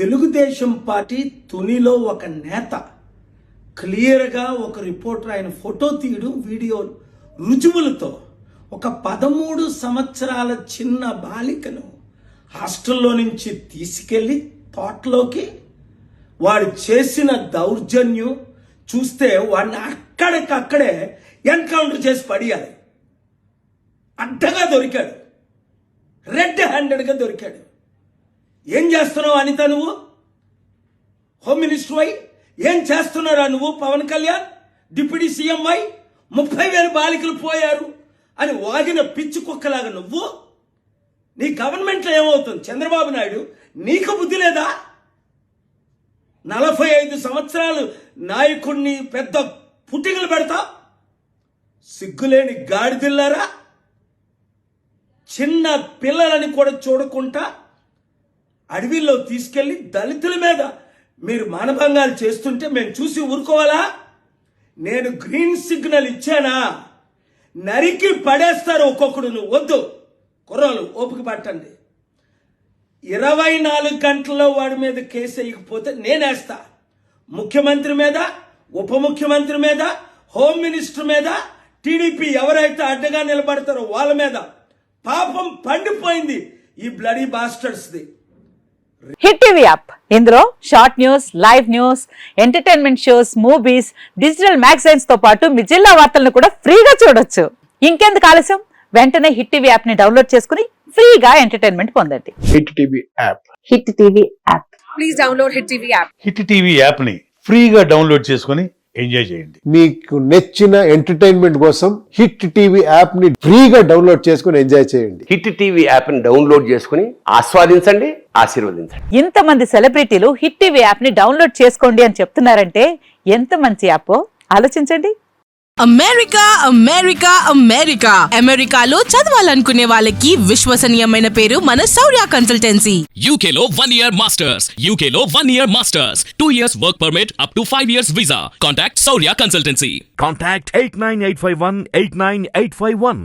Telugu Desam party తునిలో ఒక నేత క్లియర్గా ఒక రిపోర్టర్ ఆయన ఫోటో తీయడం వీడియో రుజువులతో ఒక 13 సంవత్సరాల చిన్న బాలికను హాస్టల్లో నుంచి తీసుకెళ్లి తోటలోకి వాడు చేసిన దౌర్జన్యం చూస్తే వాడిని అక్కడికక్కడే ఎన్కౌంటర్ చేసి పడియాలి. అడ్డగా దొరికాడు, రెడ్ హ్యాండెడ్గా దొరికాడు. ఏం చేస్తున్నావు అనిత? నువ్వు హోమ్ మినిస్టర్ వై ఏం చేస్తున్నారా నువ్వు? Pawan Kalyan deputy CM why 30,000 బాలికలు పోయారు అని వాగిన పిచ్చి కుక్కలాగా నువ్వు, నీ గవర్నమెంట్లో ఏమవుతుంది? చంద్రబాబు నాయుడు నీకు బుద్ధి లేదా? 45 సంవత్సరాలు నాయకుడిని పెద్ద పుట్టికలు పెడతా, సిగ్గులేని గాడిదిల్లారా. చిన్న పిల్లలని కూడా చూడకుండా అడవిలో తీసుకెళ్లి దళితుల మీద మీరు మానభంగాలు చేస్తుంటే మేము చూసి ఊరుకోవాలా? నేను గ్రీన్ సిగ్నల్ ఇచ్చానా? నరికి పడేస్తారు ఒక్కొక్కడు. నువ్వు వద్దు, కుర్రాలు ఓపిక పట్టండి. 24 గంటల్లో వాడి మీద కేసు వేయకపోతే నేనేస్తా. ముఖ్యమంత్రి మీద, ఉప ముఖ్యమంత్రి మీద, హోమ్ మినిస్టర్ మీద, టీడీపీ ఎవరైతే అడ్డగా నిలబడతారో వాళ్ళ మీద పాపం పండిపోయింది ఈ బ్లడీ బాస్టర్స్ది. హిట్ టీవీ యాప్, ఇందులో short news, live news, entertainment shows, movies, digital magazines తో పాటు మీ జిల్లా వార్తలను కూడా ఫ్రీగా చూడొచ్చు. ఇంకెందుకు ఆలస్యం? వెంటనే హిట్ టీవీ యాప్ ని డౌన్లోడ్ చేసుకుని ఫ్రీగా ఎంటర్టైన్మెంట్ పొందండి. Hit TV app. Hit TV app. Please download hit TV app. Hit TV app ని ఫ్రీగా డౌన్లోడ్ చేసుకుని ఎంజాయ్ చేయండి. మీకు నచ్చిన ఎంటర్టైన్మెంట్ కోసం హిట్ టీవీ యాప్ ని ఫ్రీగా డౌన్లోడ్ చేసుకుని ఎంజాయ్ చేయండి. హిట్ టీవీ యాప్ ని డౌన్లోడ్ చేసుకుని ఆస్వాదించండి, ఆశీర్వదించండి. ఇంతమంది సెలబ్రిటీలు హిట్ టీవీ యాప్ ని డౌన్లోడ్ చేసుకోండి అని చెప్తున్నారంటే ఎంత మంచి యాప్ ఆలోచించండి. అమెరికా అమెరికా అమెరికా అమెరికాలో చదవాలనుకునే వాళ్ళకి విశ్వసనీయమైన పేరు మన శౌర్య కన్సల్టెన్సీ. UK లో 1 year masters. UK లో 1 year masters. 2 years work permit up to 5 years visa. Contact Saurya Consultancy. Contact 89851 89851.